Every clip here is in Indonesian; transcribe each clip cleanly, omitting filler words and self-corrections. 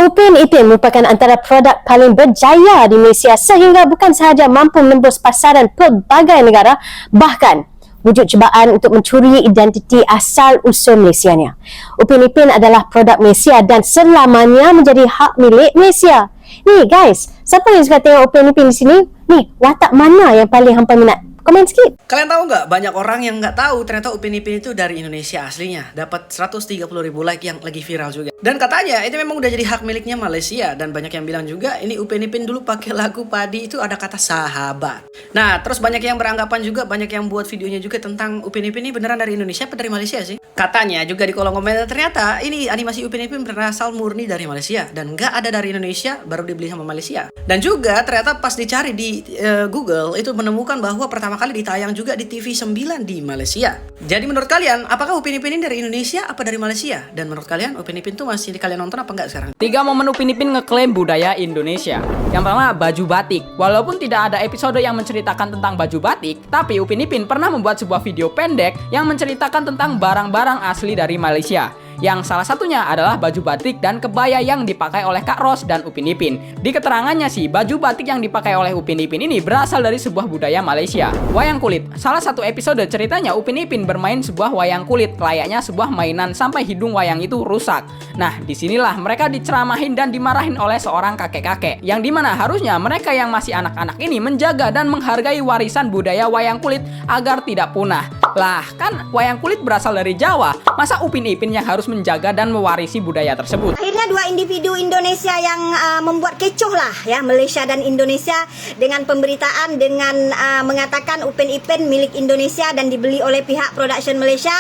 Upin Ipin merupakan antara produk paling berjaya di Malaysia sehingga bukan sahaja mampu menembus pasaran pelbagai negara, bahkan wujud cubaan untuk mencuri identiti asal-usul Malaysianya. Upin Ipin adalah produk Malaysia dan selamanya menjadi hak milik Malaysia. Ni guys, siapa yang suka tengok Upin Ipin di sini? Ni, watak mana yang paling hampa minat? Komen sikit. Kalian tahu nggak, banyak orang yang nggak tahu ternyata Upin Ipin itu dari Indonesia aslinya. Dapat 130.000 like yang lagi viral juga. Dan katanya itu memang udah jadi hak miliknya Malaysia. Dan banyak yang bilang juga ini Upin Ipin dulu pakai lagu Padi itu ada kata sahabat. Nah, terus banyak yang beranggapan juga, banyak yang buat videonya juga tentang Upin Ipin ini beneran dari Indonesia apa dari Malaysia sih? Katanya juga di kolom komentar ternyata ini animasi Upin Ipin berasal murni dari Malaysia. Dan nggak ada dari Indonesia, baru dibeli sama Malaysia. Dan juga ternyata pas dicari di Google itu menemukan bahwa pertama kali ditayang juga di TV 9 di Malaysia. Jadi menurut kalian, apakah Upin Ipin ini dari Indonesia apa dari Malaysia? Dan menurut kalian Upin Ipin tuh masih kalian nonton apa enggak sekarang? 3 momen Upin Ipin ngeklaim budaya Indonesia. Yang pertama, baju batik. Walaupun tidak ada episode yang menceritakan tentang baju batik, tapi Upin Ipin pernah membuat sebuah video pendek yang menceritakan tentang barang-barang asli dari Malaysia. Yang salah satunya adalah baju batik dan kebaya yang dipakai oleh Kak Ros dan Upin Ipin. Di keterangannya sih, baju batik yang dipakai oleh Upin Ipin ini berasal dari sebuah budaya Malaysia. Wayang kulit. Salah satu episode ceritanya Upin Ipin bermain sebuah wayang kulit, layaknya sebuah mainan sampai hidung wayang itu rusak. Nah, disinilah mereka diceramahin dan dimarahin oleh seorang kakek-kakek. Yang dimana harusnya mereka yang masih anak-anak ini menjaga dan menghargai warisan budaya wayang kulit agar tidak punah. Lah, kan wayang kulit berasal dari Jawa. Masa Upin Ipin yang harus menjaga dan mewarisi budaya tersebut? Akhirnya dua individu Indonesia yang membuat kecoh lah ya, Malaysia dan Indonesia, dengan pemberitaan dengan mengatakan Upin Ipin milik Indonesia dan dibeli oleh pihak production Malaysia.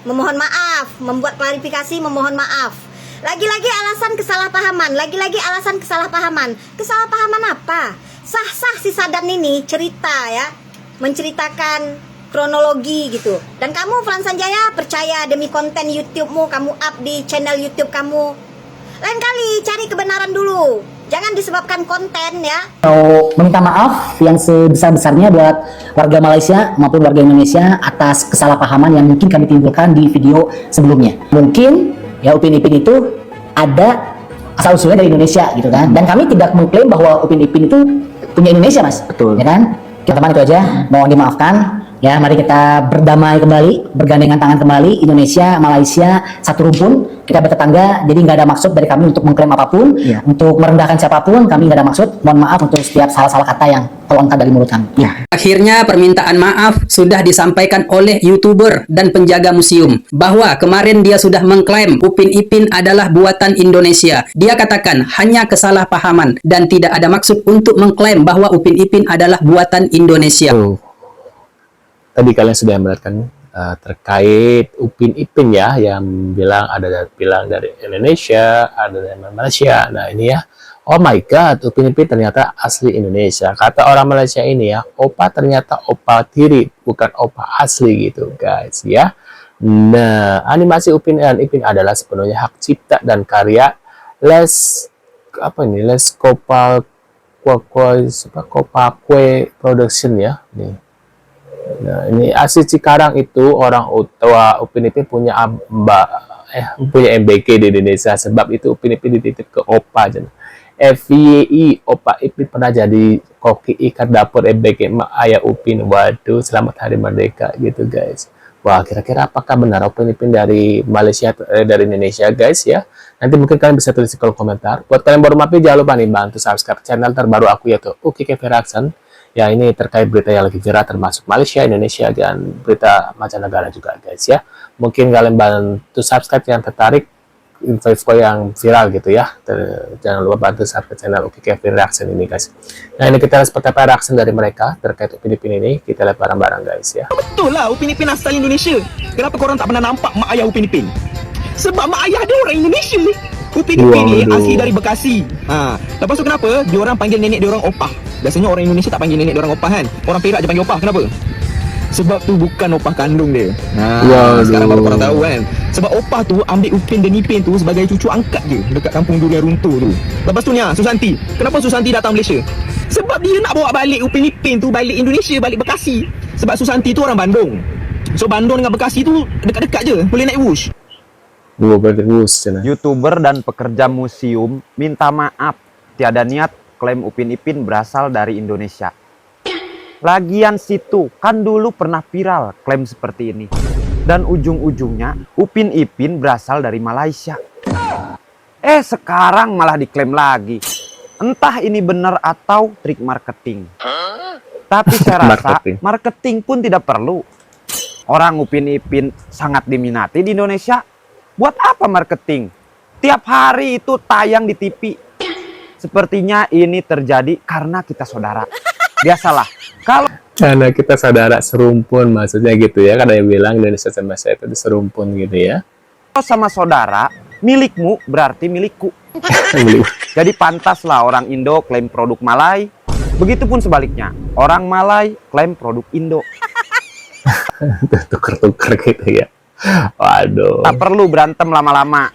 Memohon maaf, membuat klarifikasi, memohon maaf. Lagi-lagi alasan kesalahpahaman, lagi-lagi alasan kesalahpahaman. Kesalahpahaman apa? Sah-sah si Sadan ini cerita ya, menceritakan kronologi gitu. Dan kamu Flan Sanjaya percaya demi konten YouTube-mu, kamu up di channel YouTube kamu. Lain kali cari kebenaran dulu. Jangan disebabkan konten ya. Mau meminta maaf yang sebesar-besarnya buat warga Malaysia maupun warga Indonesia atas kesalahpahaman yang mungkin kami timbulkan di video sebelumnya. Mungkin ya Upin Ipin itu ada asal-usulnya dari Indonesia gitu kan. Dan kami tidak mengklaim bahwa Upin Ipin itu punya Indonesia, Mas. Betul. Ya kan? Teman-teman itu aja, mohon dimaafkan. Ya, mari kita berdamai kembali, bergandengan tangan kembali, Indonesia, Malaysia, satu rumpun, kita bertetangga, jadi nggak ada maksud dari kami untuk mengklaim apapun, untuk merendahkan siapapun, kami nggak ada maksud, mohon maaf untuk setiap salah-salah kata yang terlontar dari mulut kami. Ya. Akhirnya permintaan maaf sudah disampaikan oleh YouTuber dan penjaga museum, bahwa kemarin dia sudah mengklaim Upin Ipin adalah buatan Indonesia. Dia katakan hanya kesalahpahaman dan tidak ada maksud untuk mengklaim bahwa Upin Ipin adalah buatan Indonesia. Tadi kalian sudah melihatkan terkait Upin Ipin ya, yang bilang dari Indonesia, ada dari Malaysia. Nah ini ya, oh my god, Upin Ipin ternyata asli Indonesia. Kata orang Malaysia ini ya, opa ternyata opa tiri, bukan opa asli gitu guys ya. Nah, animasi Upin dan Ipin adalah sepenuhnya hak cipta dan karya Les Kopakwe Production ya. Nih. Nah, ini asli Cikarang itu orang tua Upin Ipin punya MBK di Indonesia, sebab itu Upin Ipin dititip ke Opa aja. FYI, Opa Ipin pernah jadi koki ikan dapur MBK Mak Ayah Upin. Waduh, selamat hari merdeka gitu guys. Wah, kira-kira apakah benar Upin Ipin dari Malaysia atau dari Indonesia guys ya? Nanti mungkin kalian bisa tulis di kolom komentar. Buat kalian baru mampir, jangan lupa nih bantu subscribe channel terbaru aku yaitu UKK Reaction. Ya, ini terkait berita yang lagi viral termasuk Malaysia, Indonesia, dan berita mancanegara juga guys ya. Mungkin kalian bantu subscribe yang tertarik info yang viral gitu ya. Jangan lupa bantu subscribe channel UKK Reaction ini guys. Nah, ini kita lihat seperti apa reaction dari mereka terkait Upin Ipin ini. Kita lihat bareng-bareng guys ya. Betul lah, Upin Ipin asal Indonesia. Kenapa korang tak pernah nampak mak ayah Upin Ipin? Sebab mak ayah dia orang Indonesia. Upin Ipin ni asli dari Bekasi. Lepas tu kenapa dia orang panggil nenek dia orang opah? Biasanya orang Indonesia tak panggil nenek dia orang opah kan? Orang Perak je panggil opah. Kenapa? Sebab tu bukan opah kandung dia. Sekarang baru korang tahu kan. Sebab opah tu ambil Upin dan Ipin tu sebagai cucu angkat je dekat kampung Durian Runtuh tu. Lepas tu ni Susanti. Kenapa Susanti datang Malaysia? Sebab dia nak bawa balik Upin Ipin tu balik Indonesia, balik Bekasi. Sebab Susanti tu orang Bandung. So Bandung dengan Bekasi tu dekat-dekat je, boleh naik wush. Gua berterus cina. YouTuber dan pekerja museum minta maaf tiada niat klaim Upin Ipin berasal dari Indonesia. Lagian situ kan dulu pernah viral klaim seperti ini. Dan ujung-ujungnya Upin Ipin berasal dari Malaysia. Sekarang malah diklaim lagi. Entah ini benar atau trik marketing. Tapi saya rasa marketing pun tidak perlu. Orang Upin Ipin sangat diminati di Indonesia. Buat apa marketing? Tiap hari itu tayang di TV. Sepertinya ini terjadi karena kita saudara. Biasalah. Kalau Karena kita saudara serumpun, maksudnya gitu ya. Kan ada yang bilang Indonesia sama saya itu serumpun gitu ya. sama saudara, milikmu berarti milikku. Jadi pantaslah orang Indo klaim produk Malai. Begitupun sebaliknya. Orang Malai klaim produk Indo. Tuker-tuker gitu ya. Waduh. Tak perlu berantem lama-lama.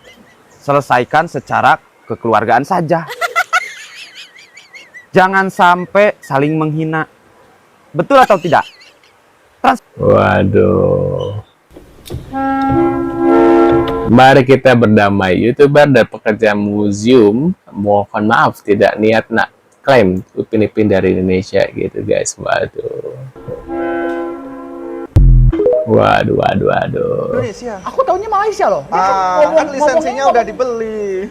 Selesaikan secara kekeluargaan saja. Jangan sampai saling menghina. Betul atau tidak? Waduh. Mari kita berdamai. YouTuber dan pekerja museum mohon maaf tidak niat nak klaim Upin Ipin dari Indonesia gitu guys. Waduh. Waduh. Indonesia. Aku taunya Malaysia loh. Kan lisensinya udah dibeli.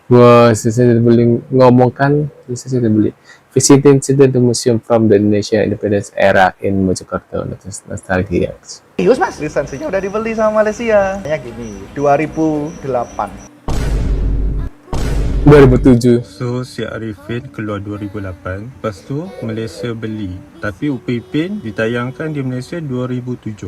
Wah, saya dibeli ngomong kan, saya dibeli. Visiting the museum from the Indonesia Independence era in Mojokerto, nostalgia. Serius mas? Lisensinya udah dibeli sama Malaysia. Kayak gini, 2008. 2007. So, si Arifin keluar 2008. Lepas tu, Malaysia beli. Tapi Upin Ipin ditayangkan di Malaysia 2007.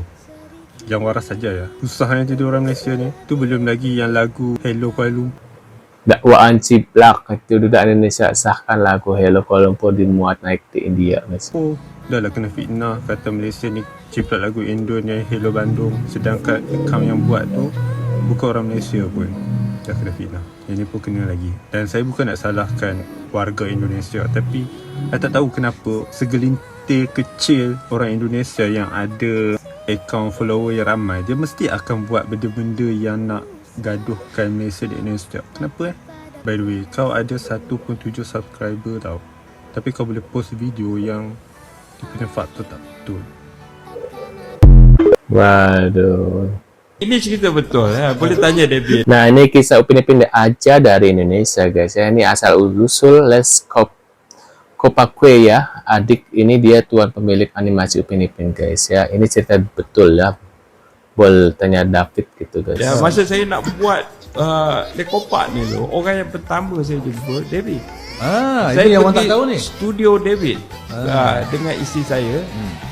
Yang waras saja ya. Susahnya jadi orang Malaysia ni. Tu belum lagi yang lagu Hello Kuala Lumpur. Dakwaan Ciplak itu duda Indonesia sahkan lagu Hello Kuala Lumpur dimuat naik di India guys. Oh, dah lah kena fitnah kata Malaysia ni ciplak lagu Indo ni Hello Bandung. Sedangkan account yang buat tu bukan orang Malaysia pun. Dah kena fitnah. Yang ni pun kena lagi. Dan saya bukan nak salahkan warga Indonesia, tapi saya tak tahu kenapa segelintir kecil orang Indonesia yang ada account follower yang ramai, dia mesti akan buat benda-benda yang nak gaduhkan Malaysia di Indonesia. Kenapa By the way, kau ada 1.7 subscriber tau, tapi kau boleh post video yang dia punya fakta tak betul. Waduh. Ini cerita betul ya, boleh tanya David. Nah, ini kisah Upin Ipin aja dari Indonesia guys ya. Ini asal usul Les Kopakwe ya. Adik ini dia tuan pemilik animasi Upin Ipin guys ya. Ini cerita betul ya. Boleh tanya David gitu guys. Ya, masa saya nak buat Lekopak ni loh, orang yang pertama saya jumpa David. Saya ini yang orang tak tahu ni. Studio David dengan isteri saya.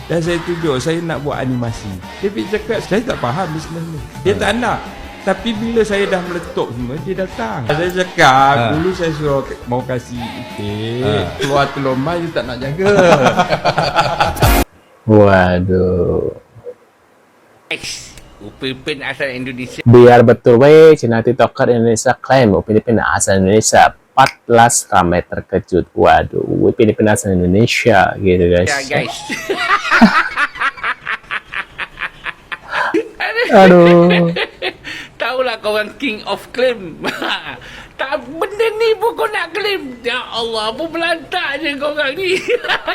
Dan saya tunjuk saya nak buat animasi. David cakap saya tak faham bisnes ni. Dia tak nak. Tapi bila saya dah meletup semua, dia datang. Saya cakap dulu saya suruh mau kasih itik, keluar telur mai dia tak nak jaga. Waduh. Upin Ipin asal Indonesia. Biar betul we, Cina TikToker Indonesia klaim Upin Ipin asal Indonesia. 14 ramai terkejut. Waduh, Upin Ipin asal Indonesia gitu guys. Ya guys. Aduh. Tahulah kau orang king of claim. Tak, benda ni pun kau nak claim. Ya Allah, apa belantak je kau orang ni.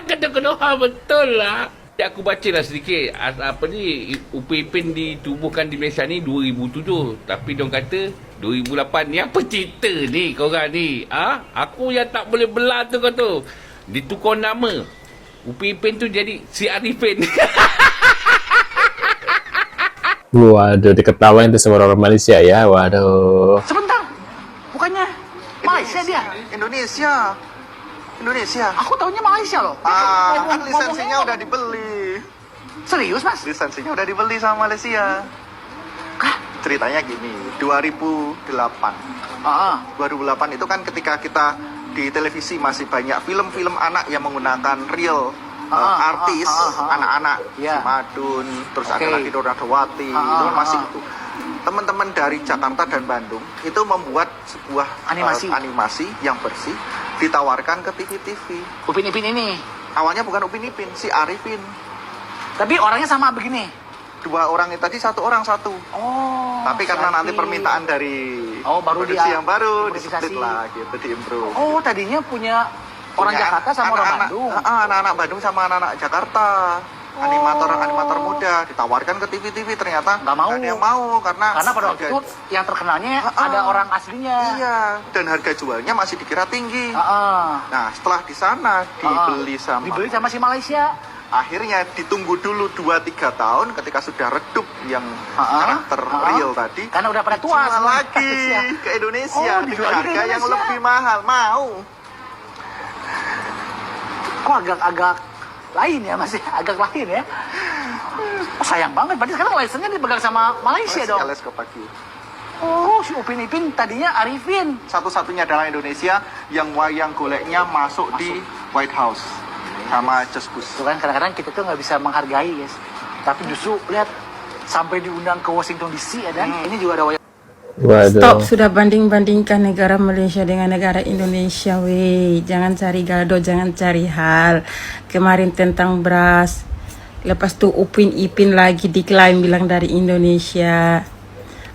Kena-kena betul lah. Aku bacalah sedikit apa ni, Upin Ipin ditubuhkan di Malaysia ni 2007, tapi diorang kata 2008. Ni apa cerita ni korang ni? Aku yang tak boleh belah tu kau tu. Ditukar nama. Upin Ipin tu jadi si Arifin. Waduh, diketawain itu sama orang Malaysia ya. Waduh. Sebentar, bukannya Malaysia dia? Indonesia. Aku taunya Malaysia loh. Kan lisensinya udah dibeli. Serius mas? Lisensinya udah dibeli sama Malaysia. Ceritanya gini, 2008. 2008 itu kan ketika kita di televisi masih banyak film-film anak yang menggunakan real artis, anak-anak, si Madun, terus ada lagi Doradawati, itu kan masih itu. Teman-teman dari Jakarta dan Bandung itu membuat sebuah animasi yang bersih, ditawarkan ke TV-TV. Upin Ipin ini. Awalnya bukan Upin Ipin, si Arifin. Tapi orangnya sama begini. Dua orang itu tadi, satu orang satu. Oh. Tapi karena nanti permintaan dari baru produksi dia yang baru improvisasi. di-split lah gitu, di-improve. Oh, tadinya punya orang Punya Jakarta sama orang anak-anak- Bandung. anak-anak Bandung sama anak-anak Jakarta. Animator muda ditawarkan ke TV-TV, ternyata Nggak mau. nggak ada yang mau karena Pada waktu itu yang terkenalnya ada orang aslinya. Iya, dan harga jualnya masih dikira tinggi. Heeh. Nah, setelah di sana dibeli sama si Malaysia. Akhirnya ditunggu dulu 2-3 tahun ketika sudah redup yang karakter real tadi. Karena udah pada tua dijual semua. lagi ke Indonesia Oh, dengan dijual lagi ke harga yang Indonesia. lebih mahal. Mau. Kok agak lain ya, masih agak lain ya. Oh, sayang banget, berarti sekarang license-nya dipegang sama Malaysia dong. Alias Kepagi. Oh, si Upin Ipin tadinya Arifin. Satu-satunya adalah Indonesia yang wayang goleknya masuk di White House sama Jesbus. Tuh kan kadang-kadang kita tuh nggak bisa menghargai, guys. Tapi justru lihat sampai diundang ke Washington DC ya, dan ini juga ada wayang. Stop, sudah banding-bandingkan negara Malaysia dengan negara Indonesia, weh. Jangan cari gaduh, jangan cari hal. Kemarin tentang beras, lepas tuh Upin Ipin lagi diklaim bilang dari Indonesia.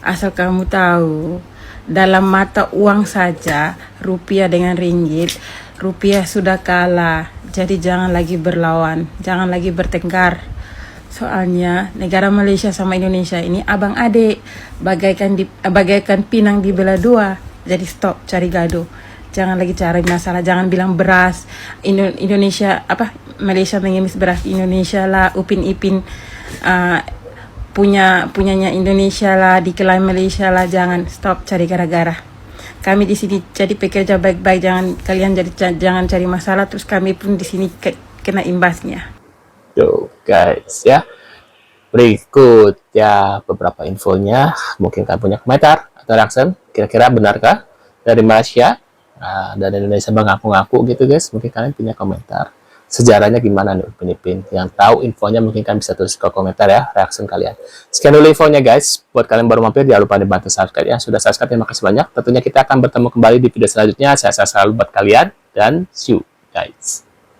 Asal kamu tahu, dalam mata uang saja, rupiah dengan ringgit, rupiah sudah kalah. Jadi jangan lagi berlawan, jangan lagi bertengkar. Soalnya negara Malaysia sama Indonesia ini abang adik, bagaikan pinang dibelah dua. Jadi stop cari gaduh. Jangan lagi cari masalah, jangan bilang beras Indonesia Malaysia mengemis beras Indonesia lah, Upin Ipin punyanya Indonesia lah, diklaim Malaysia lah. Jangan, stop cari gara-gara. Kami di sini jadi pekerja baik-baik, jangan cari masalah, terus kami pun di sini kena imbasnya. Tuh guys ya, berikut ya beberapa infonya. Mungkin kalian punya komentar atau reaction, kira-kira benarkah dari Malaysia dan Indonesia mengaku-ngaku gitu guys? Mungkin kalian punya komentar, sejarahnya gimana nih Upin Ipin? Yang tahu infonya mungkin kalian bisa tulis ke komentar ya, reaction kalian. Sekian dulu infonya guys. Buat kalian baru mampir, jangan lupa dibantu subscribe ya. Sudah subscribe, terima kasih banyak. Tentunya kita akan bertemu kembali di video selanjutnya. Saya selalu buat kalian, dan see you guys.